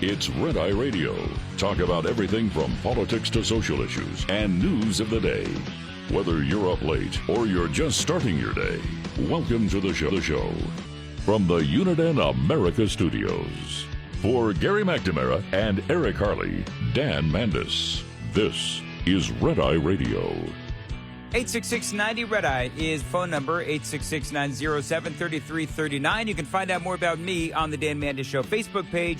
It's Red Eye Radio. Talk about everything from politics to social issues and news of the day. Whether you're up late or you're just starting your day, welcome to the show. From the Uniden America Studios. For Gary McNamara and Eric Harley, Dan Mandis, this is Red Eye Radio. 866-90-RED-EYE is phone number, 866-907-3339. You can find out more about me on the Dan Mandis Show Facebook page.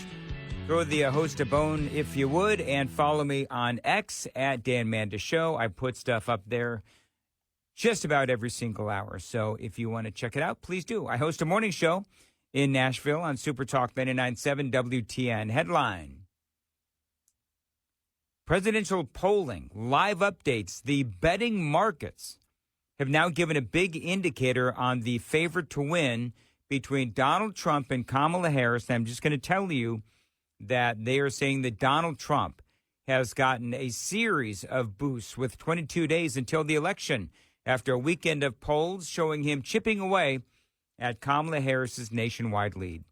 Throw the host a bone if you would, and follow me on X at Dan Mandis Show. I put stuff up there just about every single hour. So if you want to check it out, please do. I host a morning show in Nashville on Super Talk 99.7 WTN. Headline: presidential polling, live updates. The betting markets have now given a big indicator on the favorite to win between Donald Trump and Kamala Harris. And I'm just going to tell you that they are saying that Donald Trump has gotten a series of boosts with 22 days until the election after a weekend of polls showing him chipping away at Kamala Harris's nationwide lead.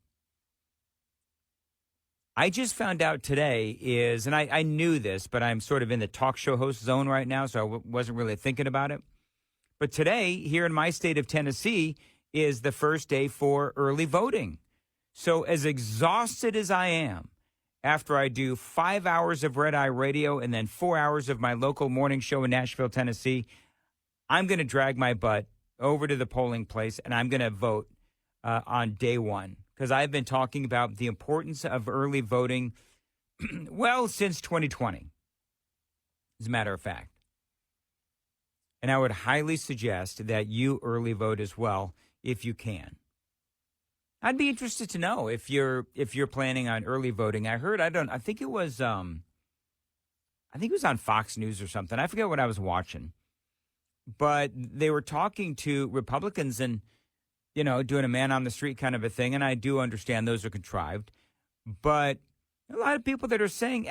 I just found out today is, and I knew this, but I'm sort of in the talk show host zone right now, so I wasn't really thinking about it. But today, here in my state of Tennessee, is the first day for early voting. So as exhausted as I am, after I do 5 hours of Red Eye Radio and then 4 hours of my local morning show in Nashville, Tennessee, I'm going to drag my butt over to the polling place, and I'm going to vote on day one, because I've been talking about the importance of early voting, well, since 2020, as a matter of fact. And I would highly suggest that you early vote as well, if you can. I'd be interested to know if you're planning on early voting. I heard, I think it was on Fox News or something. I forget what I was watching. But they were talking to Republicans and, you know, doing a man on the street kind of a thing. And I do understand those are contrived. But a lot of people that are saying,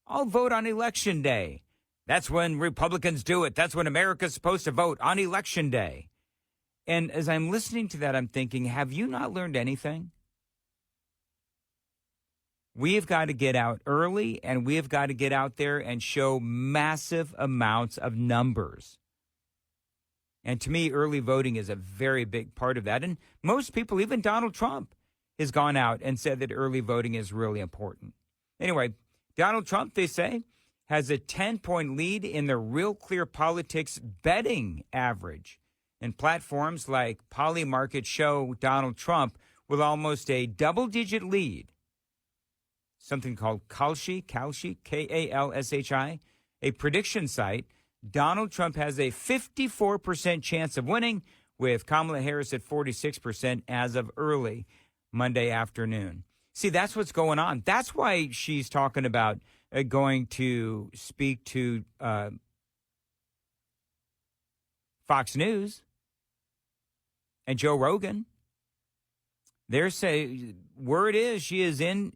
I'll vote on Election Day. That's when Republicans do it. That's when America's supposed to vote, on Election Day. And as I'm listening to that, I'm thinking, have you not learned anything? We have got to get out early, and we have got to get out there and show massive amounts of numbers. And to me, early voting is a very big part of that. And most people, even Donald Trump, has gone out and said that early voting is really important. Anyway, Donald Trump, they say, has a 10-point lead in the Real Clear Politics betting average. And platforms like Polymarket show Donald Trump with almost a double-digit lead. Something called Kalshi, K-A-L-S-H-I, a prediction site. Donald Trump has a 54% chance of winning, with Kamala Harris at 46% as of early Monday afternoon. See, that's what's going on. That's why she's talking about going to speak to Fox News and Joe Rogan. They're saying, word is she is in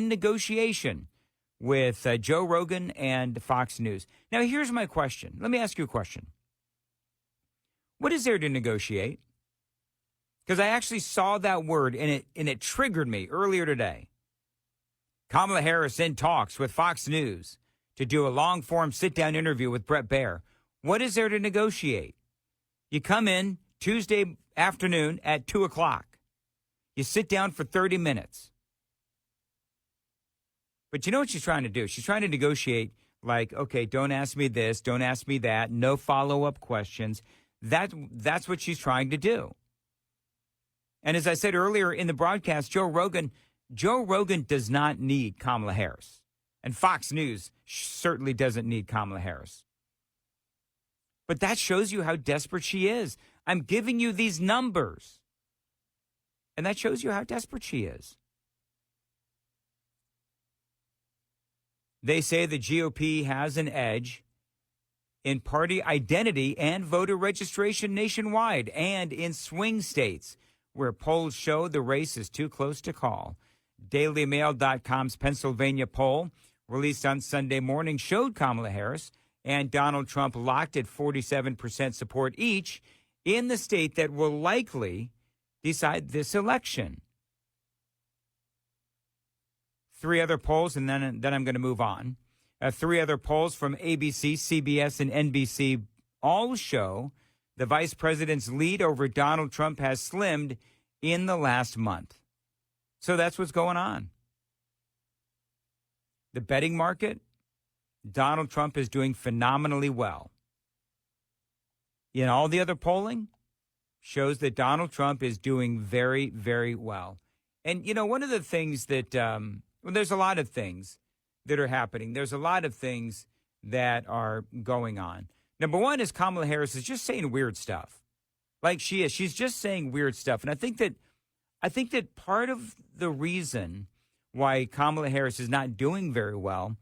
negotiation with Joe Rogan and Fox News. Now, here's my question. Let me ask you a question. What is there to negotiate? Because I actually saw that word, and it triggered me earlier today. Kamala Harris in talks with Fox News to do a long-form sit-down interview with Bret Baier. What is there to negotiate? You come in Tuesday afternoon at 2 o'clock. You sit down for 30 minutes. But you know what she's trying to do? She's trying to negotiate like, okay, don't ask me this, don't ask me that, no follow-up questions. That's what she's trying to do. And as I said earlier in the broadcast, Joe Rogan does not need Kamala Harris. And Fox News certainly doesn't need Kamala Harris. But that shows you how desperate she is. I'm giving you these numbers. And that shows you how desperate she is. They say the GOP has an edge in party identity and voter registration nationwide and in swing states where polls show the race is too close to call. DailyMail.com's Pennsylvania poll released on Sunday morning showed Kamala Harris and Donald Trump locked at 47% support each in the state that will likely decide this election. three other polls, and then I'm going to move on. Three other polls from ABC, CBS, and NBC all show the vice president's lead over Donald Trump has slimmed in the last month. So that's what's going on. The betting market, Donald Trump is doing phenomenally well. In all the other polling, shows that Donald Trump is doing very, very well. And, one of the things that, there's a lot of things that are happening. There's a lot of things that are going on. Number one is Kamala Harris is just saying weird stuff. Like she is. She's just saying weird stuff. And I think that part of the reason why Kamala Harris is not doing very well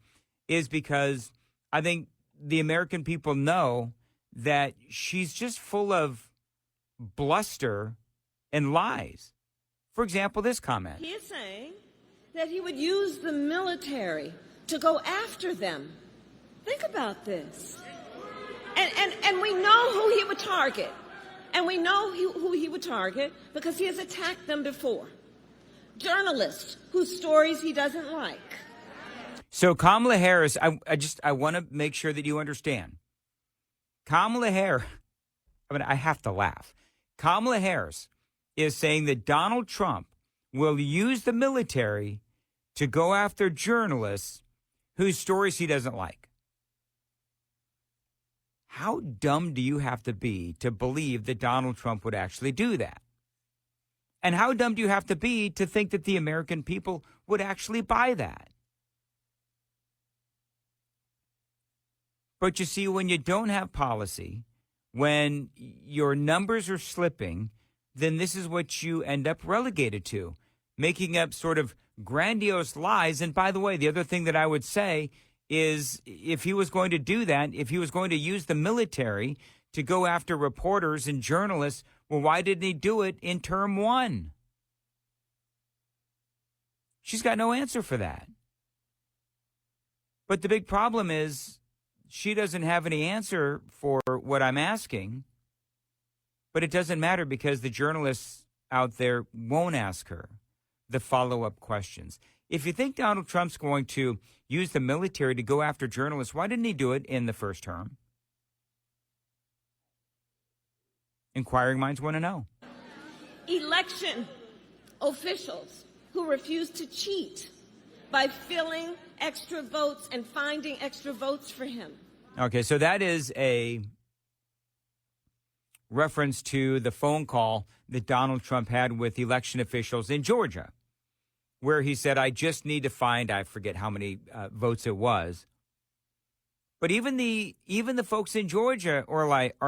is because I think the American people know that she's just full of bluster and lies. For example, this comment. He is saying that he would use the military to go after them. Think about this. And we know who he would target. And we know who he would target because he has attacked them before. Journalists whose stories he doesn't like. So Kamala Harris, I want to make sure that you understand. Kamala Harris, I have to laugh. Kamala Harris is saying that Donald Trump will use the military to go after journalists whose stories he doesn't like. How dumb do you have to be to believe that Donald Trump would actually do that? And how dumb do you have to be to think that the American people would actually buy that? But you see, when you don't have policy, when your numbers are slipping, then this is what you end up relegated to, making up sort of grandiose lies. And by the way, the other thing that I would say is if he was going to do that, if he was going to use the military to go after reporters and journalists, well, why didn't he do it in term one? She's got no answer for that. But the big problem is she doesn't have any answer for what I'm asking. But it doesn't matter because the journalists out there won't ask her the follow-up questions. If you think Donald Trump's going to use the military to go after journalists, why didn't he do it in the first term? Inquiring minds want to know. Election officials who refuse to cheat by filling extra votes and finding extra votes for him. Okay, so that is a reference to the phone call that Donald Trump had with election officials in Georgia, where he said, I just need to find, I forget how many votes it was. But even the folks in Georgia are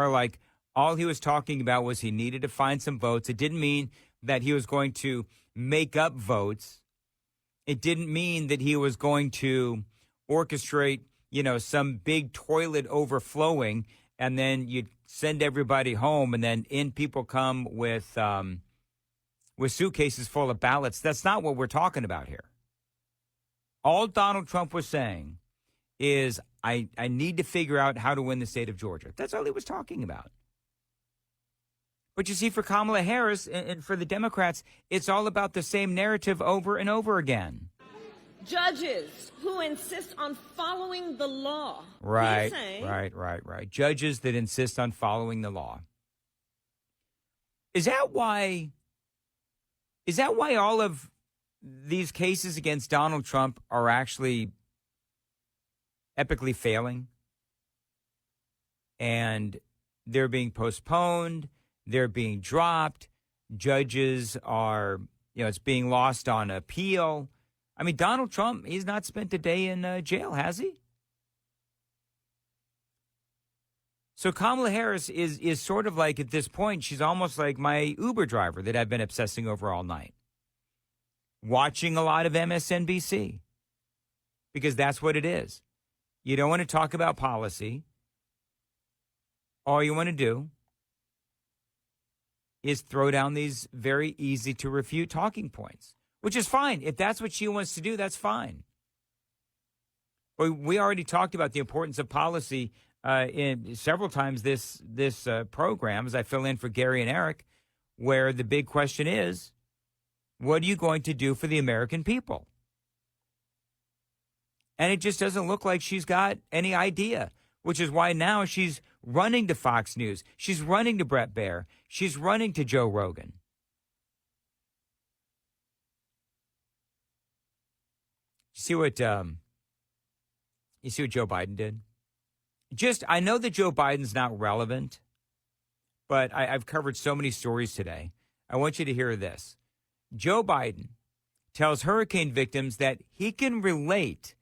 like, all he was talking about was he needed to find some votes. It didn't mean that he was going to make up votes. It didn't mean that he was going to orchestrate, some big toilet overflowing, and then you'd send everybody home, and then in people come with suitcases full of ballots. That's not what we're talking about here. All Donald Trump was saying is, I need to figure out how to win the state of Georgia. That's all he was talking about. But you see, for Kamala Harris and for the Democrats, it's all about the same narrative over and over again. Judges who insist on following the law. Right. Judges that insist on following the law. Is that why all of these cases against Donald Trump are actually epically failing? And they're being postponed. They're being dropped. Judges are, it's being lost on appeal. I mean, Donald Trump, he's not spent a day in jail, has he? So Kamala Harris is sort of like, at this point, she's almost like my Uber driver that I've been obsessing over all night. Watching a lot of MSNBC. Because that's what it is. You don't want to talk about policy. All you want to do is throw down these very easy to refute talking points, which is fine. If that's what she wants to do, that's fine. But we already talked about the importance of policy in several times this program, as I fill in for Gary and Eric, where the big question is, what are you going to do for the American people? And it just doesn't look like she's got any idea, which is why now she's running to Fox News. She's running to Bret Baier. She's running to Joe Rogan. You see what Joe Biden did? I know that Joe Biden's not relevant, but I've covered so many stories today. I want you to hear this. Joe Biden tells hurricane victims that he can relate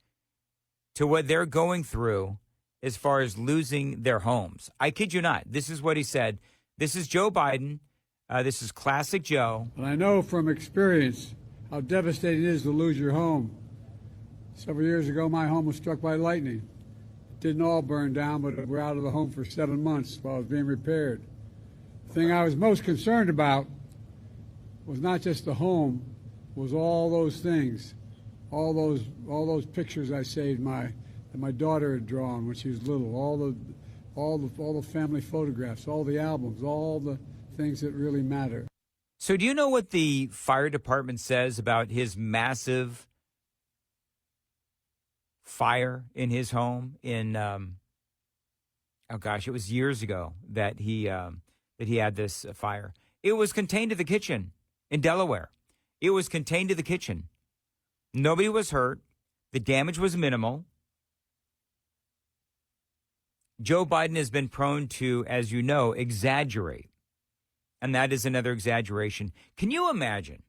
to what they're going through as far as losing their homes. I kid you not. This is what he said. This is Joe Biden. This is classic Joe. And I know from experience how devastating it is to lose your home. Several years ago, my home was struck by lightning. It didn't all burn down, but we're out of the home for 7 months while it was being repaired. The thing I was most concerned about was not just the home, was all those things, all those pictures I saved that my daughter had drawn when she was little, all the family photographs, all the albums, all the things that really matter. So do you know what the fire department says about his massive fire in his home in it was years ago that he had this fire. It was contained to the kitchen in Delaware. It was contained to the kitchen. Nobody was hurt. The damage was minimal. Joe Biden has been prone to, as you know, exaggerate. And that is another exaggeration. Can you imagine?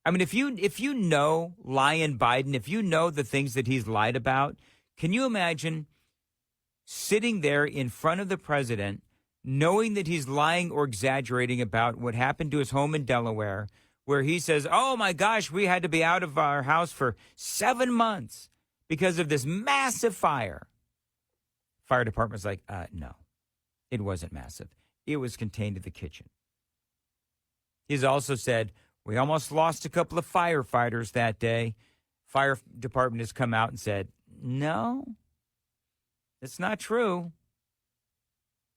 I mean, if you know Lion Biden, if you know the things that he's lied about, can you imagine sitting there in front of the president, knowing that he's lying or exaggerating about what happened to his home in Delaware, where he says, oh, my gosh, we had to be out of our house for 7 months because of this massive fire. Fire department's like, no, it wasn't massive. It was contained to the kitchen. He's also said, we almost lost a couple of firefighters that day. Fire department has come out and said, no, it's not true.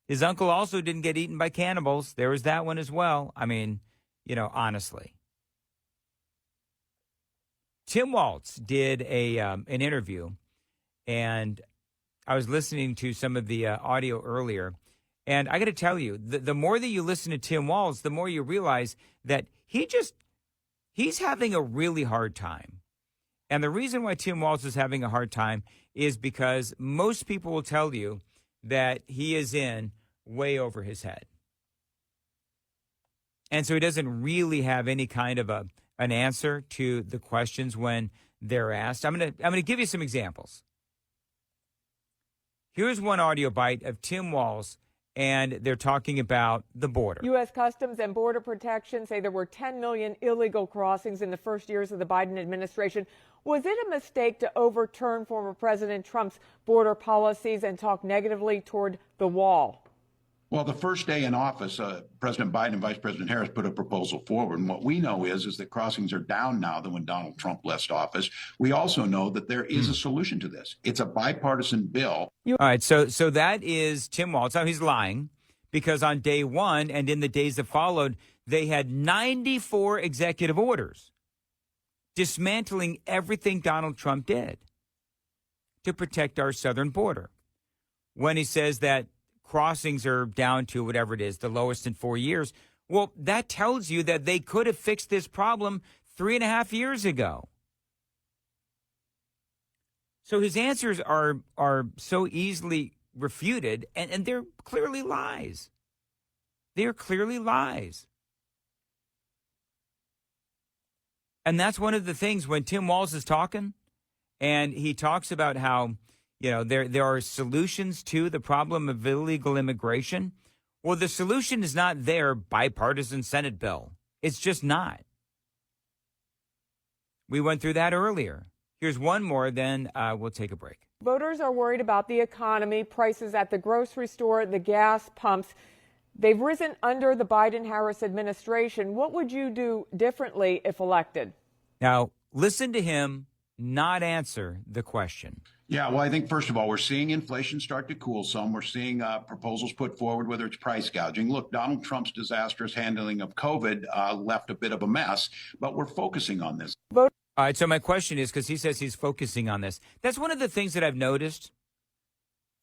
His uncle also didn't get eaten by cannibals. There was that one as well. I mean, honestly. Tim Walz did an interview, and I was listening to some of the audio earlier, and I got to tell you, the more that you listen to Tim Walz, the more you realize that he's having a really hard time. And the reason why Tim Walz is having a hard time is because most people will tell you that he is in way over his head. And so he doesn't really have any kind of an answer to the questions when they're asked. I'm going to give you some examples. Here's one audio bite of Tim Walz, and they're talking about the border. U.S. Customs and Border Protection say there were 10 million illegal crossings in the first years of the Biden administration. Was it a mistake to overturn former President Trump's border policies and talk negatively toward the wall? Well, the first day in office, President Biden and Vice President Harris put a proposal forward. And what we know is that crossings are down now than when Donald Trump left office. We also know that there is a solution to this. It's a bipartisan bill. All right, so that is Tim Walz. Now, he's lying because on day one and in the days that followed, they had 94 executive orders dismantling everything Donald Trump did to protect our southern border. When he says that crossings are down to whatever it is, the lowest in 4 years. Well, that tells you that they could have fixed this problem 3.5 years ago. So his answers are so easily refuted, and they're clearly lies. They're clearly lies. And that's one of the things when Tim Walz is talking, and he talks about how there are solutions to the problem of illegal immigration. Well, the solution is not their bipartisan Senate bill. It's just not. We went through that earlier. Here's one more, then we'll take a break. Voters are worried about the economy, prices at the grocery store, the gas pumps. They've risen under the Biden-Harris administration. What would you do differently if elected? Now, listen to him not answer the question. Yeah, well, I think, first of all, we're seeing inflation start to cool some. We're seeing proposals put forward, whether it's price gouging. Look, Donald Trump's disastrous handling of COVID left a bit of a mess, but we're focusing on this. All right, so my question is, because he says he's focusing on this, that's one of the things that I've noticed,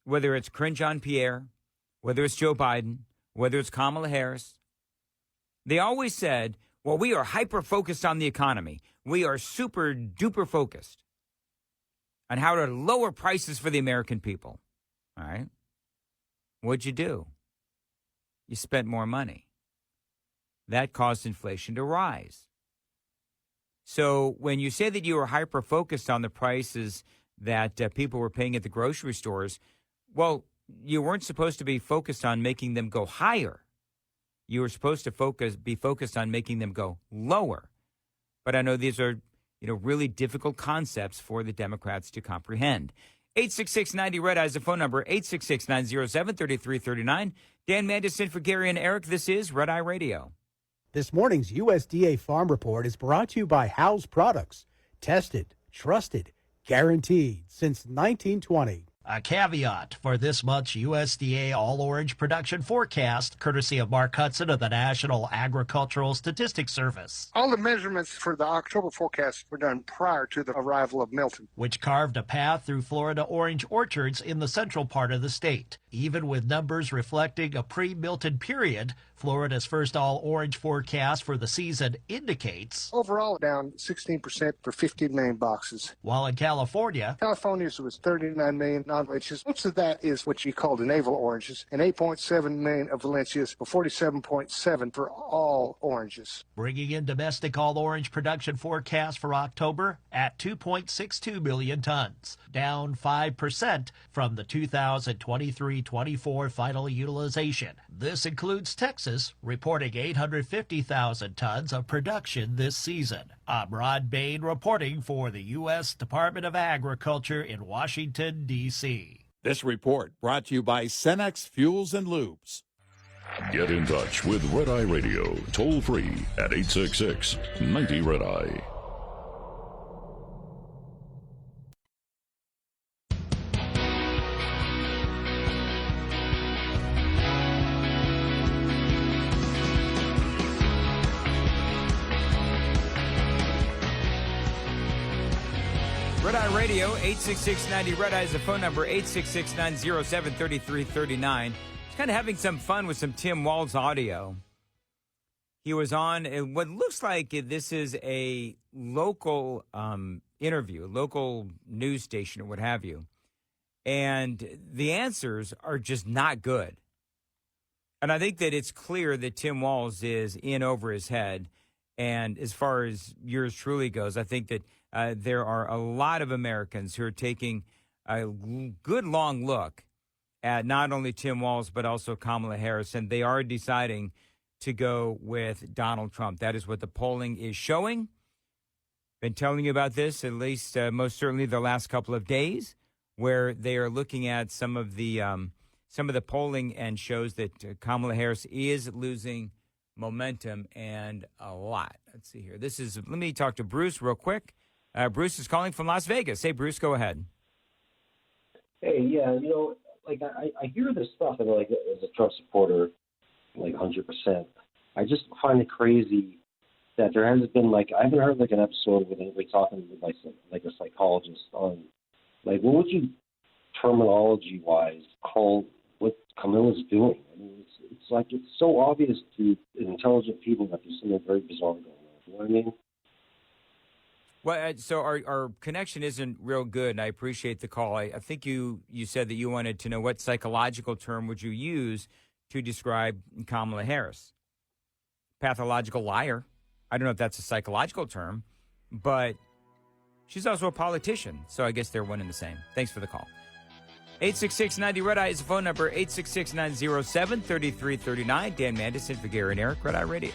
whether it's Karine Jean-Pierre, whether it's Joe Biden, whether it's Kamala Harris, they always said, well, we are hyper-focused on the economy. We are super-duper focused on how to lower prices for the American people. All right? What'd you do? You spent more money. That caused inflation to rise. So when you say that you were hyper-focused on the prices that people were paying at the grocery stores, well, you weren't supposed to be focused on making them go higher. You were supposed to be focused on making them go lower. But I know these are, really difficult concepts for the Democrats to comprehend. 866-90-RED-EYE is the phone number, 866-907-3339. Dan Mandis in for Gary and Eric. This is Red Eye Radio. This morning's USDA Farm Report is brought to you by Howes Products. Tested, trusted, guaranteed since 1920. A caveat for this month's USDA all-orange production forecast, courtesy of Mark Hudson of the National Agricultural Statistics Service. All the measurements for the October forecast were done prior to the arrival of Milton, which carved a path through Florida orange orchards in the central part of the state. Even with numbers reflecting a pre-Milton period, Florida's first all-orange forecast for the season indicates overall down 16% for 15 million boxes. While in California's was 39 million non-Valencias. Most of that is what you call the navel oranges, and 8.7 million of Valencias, for 47.7 for all oranges. Bringing in domestic all-orange production forecast for October at 2.62 million tons, down 5% from the 2023-24 final utilization. This includes Texas, reporting 850,000 tons of production this season. I'm Rod Bain reporting for the U.S. Department of Agriculture in Washington, D.C. This report brought to you by Cenex Fuels and Lubes. Get in touch with Red Eye Radio, toll free at 866-90-RED-EYE. Red Eye Radio, 866-90-RED-EYE is the phone number, 866-907-3339. It's kind of having some fun with some Tim Walz audio. He was on what looks like this is a local interview, a local news station or what have you. And the answers are just not good. And I think that it's clear that Tim Walz is in over his head. And as far as yours truly goes, I think that there are a lot of Americans who are taking a good long look at not only Tim Walz, but also Kamala Harris, and they are deciding to go with Donald Trump. That is what the polling is showing. Been telling you about this at least most certainly the last couple of days, where they are looking at some of the polling and shows that Kamala Harris is losing momentum and a lot. Let's see here. Let me talk to Bruce real quick. Bruce is calling from Las Vegas. Hey, Bruce, go ahead. Hey, yeah, I hear this stuff, and as a Trump supporter, 100%. I just find it crazy that there hasn't been I haven't heard an episode with anybody talking with a psychologist on what would you terminology-wise call what Camilla's doing. I mean, it's so obvious to intelligent people that there's something very bizarre going on. You know what I mean? Well, so our connection isn't real good, and I appreciate the call. I think you said that you wanted to know what psychological term would you use to describe Kamala Harris. Pathological liar. I don't know if that's a psychological term, but she's also a politician, so I guess they're one and the same. Thanks for the call. 866-90-RED-EYE is the phone number, 866-907-3339. Dan Mandis in for Gary and Eric, Red Eye Radio.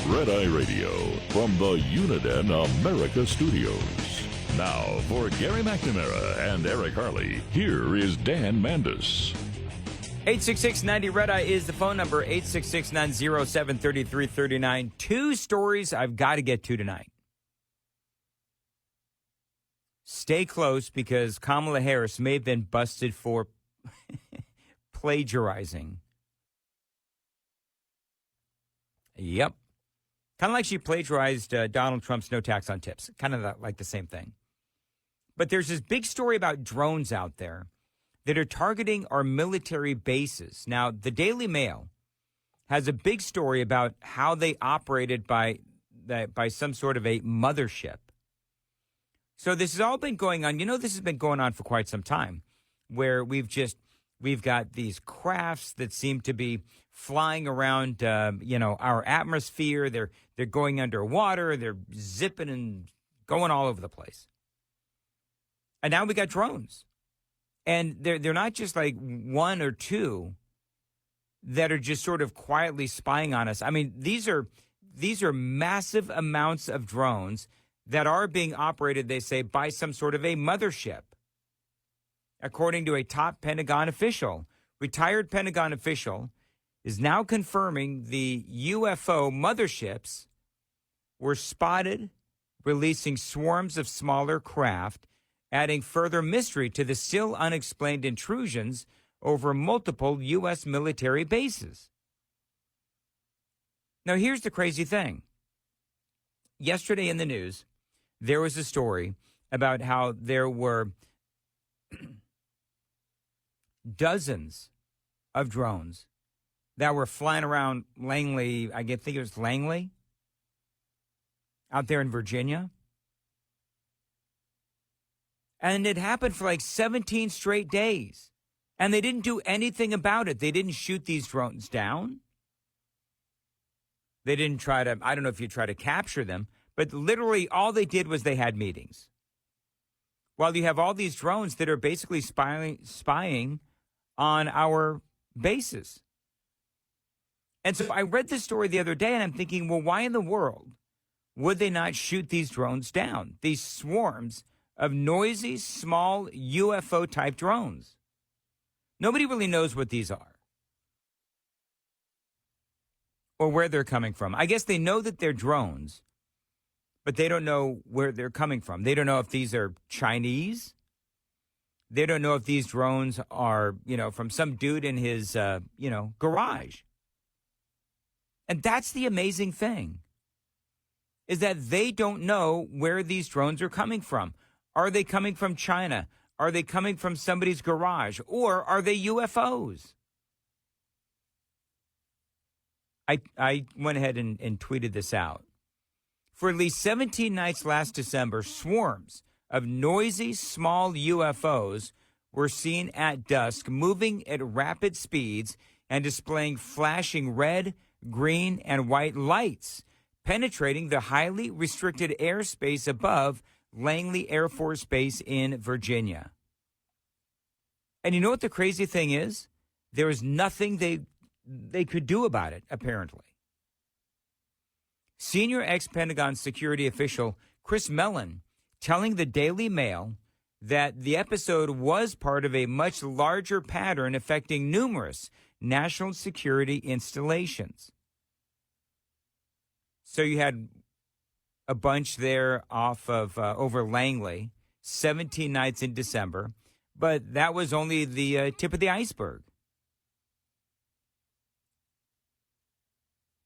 Red Eye Radio from the Uniden America Studios. Now, for Gary McNamara and Eric Harley, here is Dan Mandis. 866-90-RED-EYE is the phone number, 866-907-3339. Two stories I've got to get to tonight. Stay close because Kamala Harris may have been busted for plagiarizing. Yep. Kind of like she plagiarized Donald Trump's no tax on tips. Kind of like the same thing. But there's this big story about drones out there that are targeting our military bases. Now, the Daily Mail has a big story about how they operated by some sort of a mothership. So this has all been going on. You know, this has been going on for quite some time, where we've got these crafts that seem to be flying around, our atmosphere. They're going underwater. They're zipping and going all over the place. And now we got drones. And they're not just like one or two that are just sort of quietly spying on us. I mean, these are massive amounts of drones that are being operated, they say, by some sort of a mothership. According to a top Pentagon official, retired Pentagon official is now confirming the UFO motherships were spotted releasing swarms of smaller craft, adding further mystery to the still unexplained intrusions over multiple U.S. military bases. Now, here's the crazy thing. Yesterday in the news, there was a story about how there were dozens of drones that were flying around Langley, I think it was Langley, out there in Virginia. And it happened for like 17 straight days. And they didn't do anything about it. They didn't shoot these drones down. They didn't try to, I don't know if you try to capture them, but literally all they did was they had meetings. While you have all these drones that are basically spying on our bases. And so I read this story the other day and I'm thinking, well, why in the world would they not shoot these drones down? These swarms of noisy, small UFO-type drones. Nobody really knows what these are or where they're coming from. I guess they know that they're drones, but they don't know where they're coming from. They don't know if these are Chinese. They don't know if these drones are, from some dude in his, garage. And that's the amazing thing, is that they don't know where these drones are coming from. Are they coming from China? Are they coming from somebody's garage? Or are they UFOs? I went ahead and tweeted this out. For at least 17 nights last December, swarms of noisy, small UFOs were seen at dusk, moving at rapid speeds and displaying flashing red, green, and white lights, penetrating the highly restricted airspace above Langley Air Force Base in Virginia. And you know what the crazy thing is? There was nothing they could do about it, apparently. Senior ex-Pentagon security official Chris Mellon telling the Daily Mail that the episode was part of a much larger pattern affecting numerous national security installations. So you had a bunch there off of over Langley, 17 nights in December, but that was only the tip of the iceberg.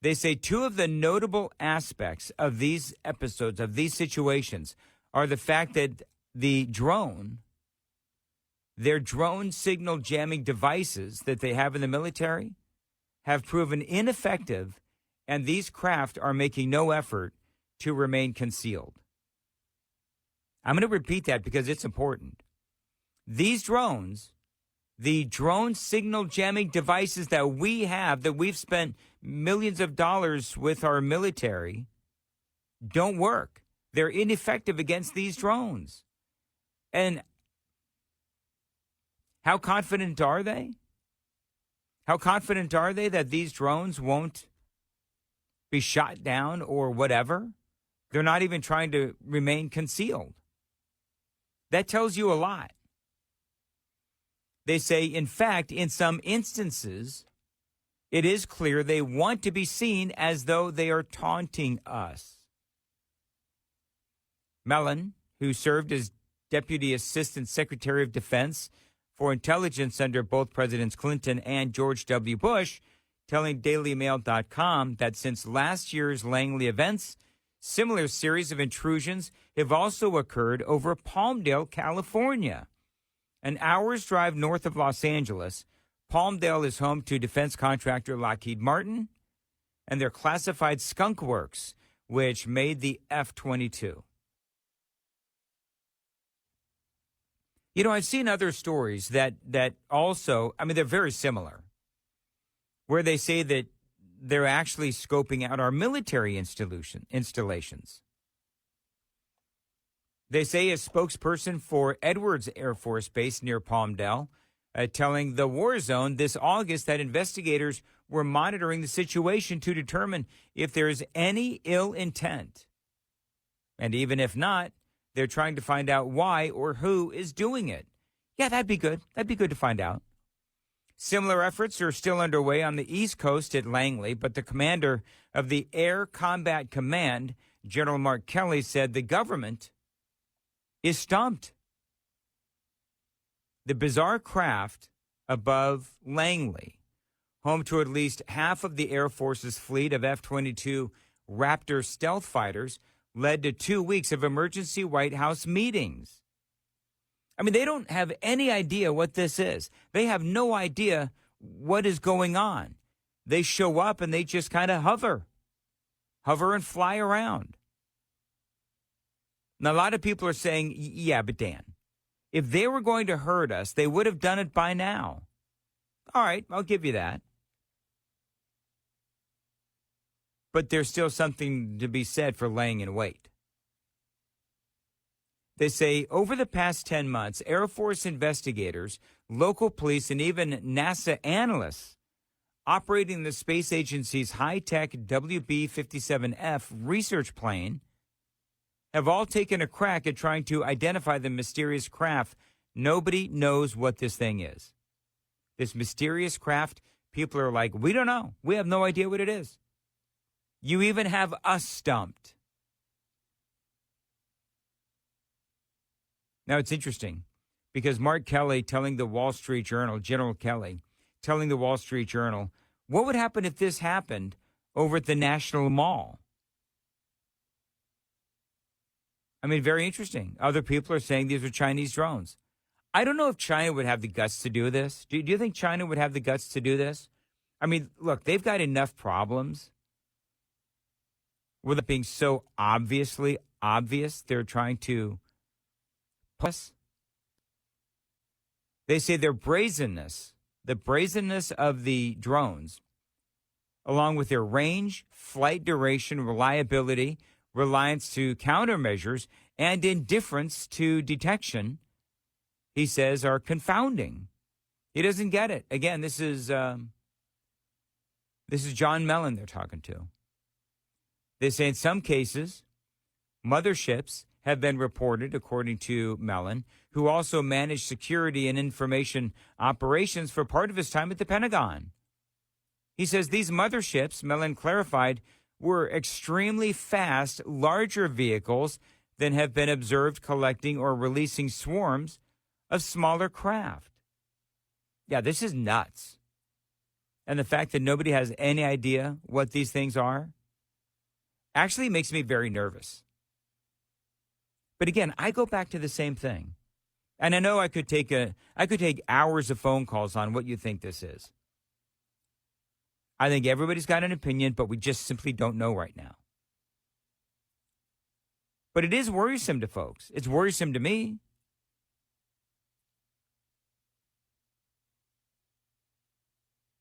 They say two of the notable aspects of these episodes, of these situations, are the fact that their drone signal jamming devices that they have in the military have proven ineffective, and these craft are making no effort to remain concealed. I'm going to repeat that because it's important. These drones, the drone signal jamming devices that we have, that we've spent millions of dollars with our military, don't work. They're ineffective against these drones. And how confident are they? How confident are they that these drones won't be shot down or whatever? They're not even trying to remain concealed. That tells you a lot. They say, in fact, in some instances, it is clear they want to be seen as though they are taunting us. Mellon, who served as Deputy Assistant Secretary of Defense for Intelligence under both Presidents Clinton and George W. Bush, telling DailyMail.com that since last year's Langley events, similar series of intrusions have also occurred over Palmdale, California. An hour's drive north of Los Angeles, Palmdale is home to defense contractor Lockheed Martin and their classified skunk works, which made the F-22. You know, I've seen other stories that also, I mean, they're very similar, where they say that they're actually scoping out our military installations. They say a spokesperson for Edwards Air Force Base near Palmdale telling the War Zone this August that investigators were monitoring the situation to determine if there is any ill intent. And even if not, they're trying to find out why or who is doing it. Yeah, that'd be good. That'd be good to find out. Similar efforts are still underway on the East Coast at Langley, but the commander of the Air Combat Command, General Mark Kelly, said the government is stumped. The bizarre craft above Langley, home to at least half of the Air Force's fleet of F-22 Raptor stealth fighters, led to 2 weeks of emergency White House meetings. I mean, they don't have any idea what this is. They have no idea what is going on. They show up and they just kind of hover and fly around. Now, a lot of people are saying, yeah, but Dan, if they were going to hurt us, they would have done it by now. All right, I'll give you that. But there's still something to be said for laying in wait. They say over the past 10 months, Air Force investigators, local police, and even NASA analysts operating the space agency's high-tech WB-57F research plane have all taken a crack at trying to identify the mysterious craft. Nobody knows what this thing is. This mysterious craft, people are like, we don't know. We have no idea what it is. You even have us stumped. Now, it's interesting because Mark Kelly telling the Wall Street Journal, General Kelly, telling the Wall Street Journal, what would happen if this happened over at the National Mall? I mean, very interesting. Other people are saying these are Chinese drones. I don't know if China would have the guts to do this. Do you think China would have the guts to do this? I mean, look, they've got enough problems with it being so obviously obvious. They're trying to plus. They say their brazenness, the brazenness of the drones, along with their range, flight duration, reliability, reliance to countermeasures, and indifference to detection, he says, are confounding. He doesn't get it. Again, this is John Mellon they're talking to. They say in some cases, motherships have been reported, according to Mellon, who also managed security and information operations for part of his time at the Pentagon. He says these motherships, Mellon clarified, were extremely fast, larger vehicles than have been observed collecting or releasing swarms of smaller craft. Yeah, this is nuts. And the fact that nobody has any idea what these things are actually makes me very nervous. But again, I go back to the same thing. And I know I could take hours of phone calls on what you think this is. I think everybody's got an opinion, but we just simply don't know right now. But it is worrisome to folks. It's worrisome to me.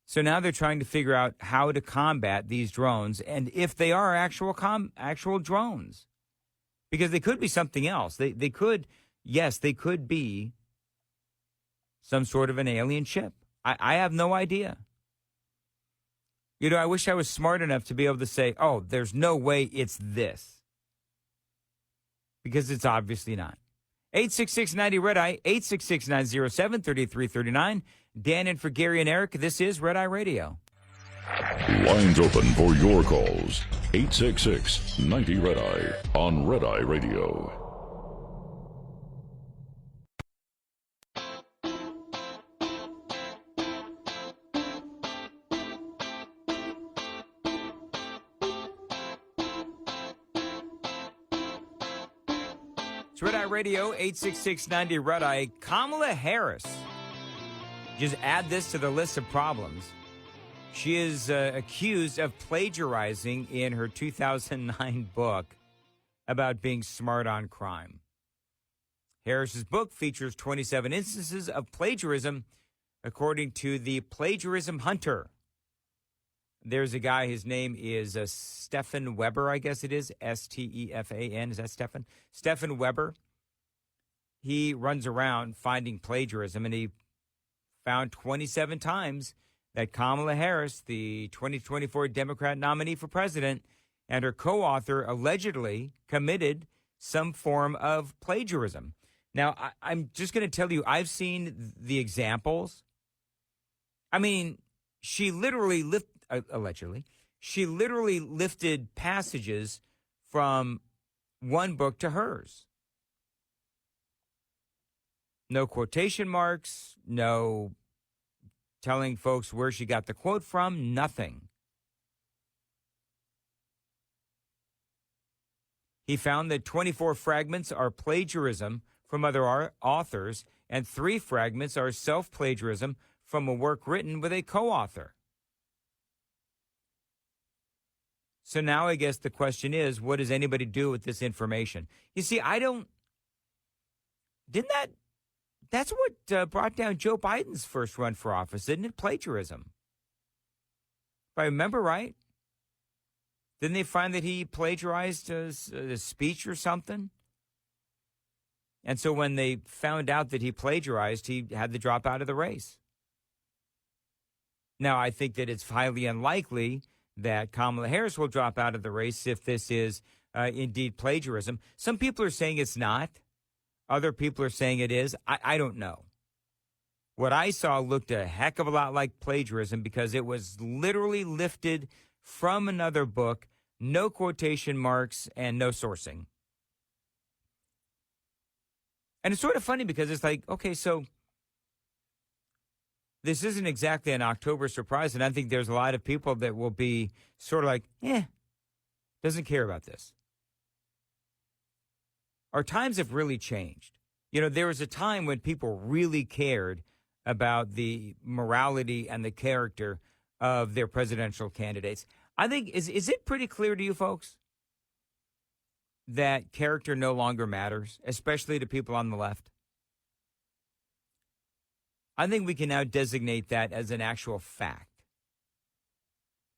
So now they're trying to figure out how to combat these drones and if they are actual drones. Because they could be something else. They could be some sort of an alien ship. I have no idea. You know, I wish I was smart enough to be able to say, oh, there's no way it's this. Because it's obviously not. 866-90-RED-EYE, 866-907-3339. Dan in for Gary and Eric. This is Red Eye Radio. Lines open for your calls. 866-90-RED-EYE on Red Eye Radio. It's Red Eye Radio, 866-90-RED-EYE. Kamala Harris. Just add this to the list of problems. She is accused of plagiarizing in her 2009 book about being smart on crime. Harris's book features 27 instances of plagiarism, according to the Plagiarism Hunter. There's a guy, his name is Stephen Weber, I guess it is, Stefan. Is that Stephen? Stephen Weber. He runs around finding plagiarism, and he found 27 times that Kamala Harris, the 2024 Democrat nominee for president, and her co-author allegedly committed some form of plagiarism. Now, I'm just going to tell you, I've seen the examples. I mean, she literally lifted passages from one book to hers. No quotation marks, no telling folks where she got the quote from, nothing. He found that 24 fragments are plagiarism from other authors, and 3 fragments are self-plagiarism from a work written with a co-author. So now I guess the question is, what does anybody do with this information? You see, that's what brought down Joe Biden's first run for office, didn't it? Plagiarism. If I remember right. Didn't they find that he plagiarized a speech or something? And so when they found out that he plagiarized, he had to drop out of the race. Now, I think that it's highly unlikely that Kamala Harris will drop out of the race if this is indeed plagiarism. Some people are saying it's not. Other people are saying it is. I don't know. What I saw looked a heck of a lot like plagiarism because it was literally lifted from another book, no quotation marks, and no sourcing. And it's sort of funny because it's like, okay, so this isn't exactly an October surprise, and I think there's a lot of people that will be sort of like, doesn't care about this. Our times have really changed. You know, there was a time when people really cared about the morality and the character of their presidential candidates. I think, is it pretty clear to you folks that character no longer matters, especially to people on the left? I think we can now designate that as an actual fact.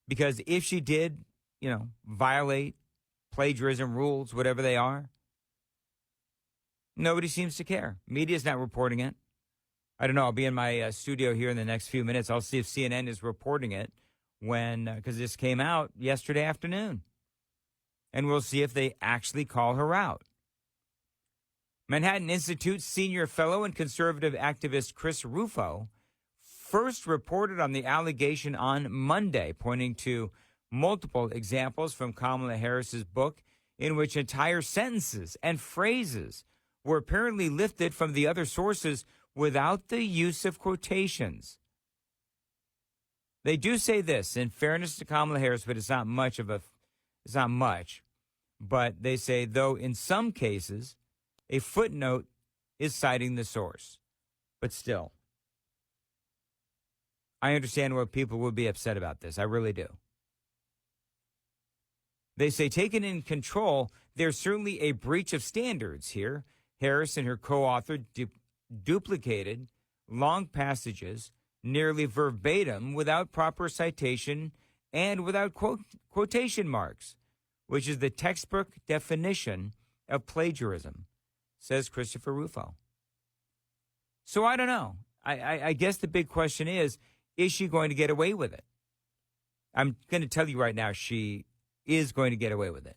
Because if she did, violate plagiarism rules, whatever they are, nobody seems to care. Media's not reporting it. I don't know. I'll be in my studio here in the next few minutes. I'll see if CNN is reporting it because this came out yesterday afternoon. And we'll see if they actually call her out. Manhattan Institute senior fellow and conservative activist Chris Rufo first reported on the allegation on Monday, pointing to multiple examples from Kamala Harris's book in which entire sentences and phrases were apparently lifted from the other sources without the use of quotations. They do say this, in fairness to Kamala Harris, but it's not much. But they say, though in some cases, a footnote is citing the source. But still, I understand why people would be upset about this. I really do. They say, taken in control, there's certainly a breach of standards here. Harris and her co-author duplicated long passages nearly verbatim without proper citation and without quotation marks, which is the textbook definition of plagiarism, says Christopher Rufo. So I don't know. I guess the big question is she going to get away with it? I'm going to tell you right now, she is going to get away with it.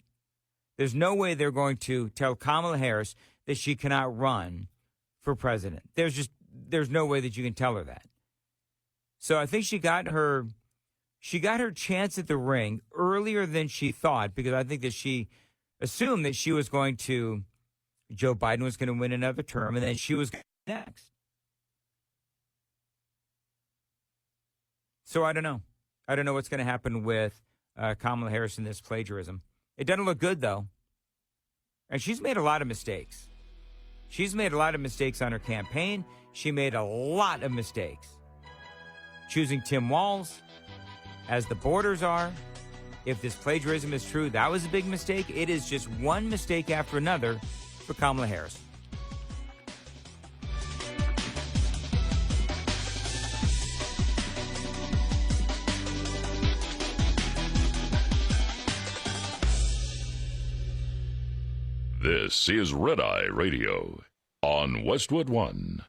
There's no way they're going to tell Kamala Harris that she cannot run for president. There's no way that you can tell her that. So I think she got her chance at the ring earlier than she thought, because I think that she assumed that Joe Biden was going to win another term, and then she was next. So I don't know. I don't know what's going to happen with Kamala Harris in this plagiarism. It doesn't look good, though. And she's made a lot of mistakes. She's made a lot of mistakes on her campaign. She made a lot of mistakes choosing Tim Walz as the borders are. If this plagiarism is true, that was a big mistake. It is just one mistake after another for Kamala Harris. This is Red Eye Radio on Westwood One.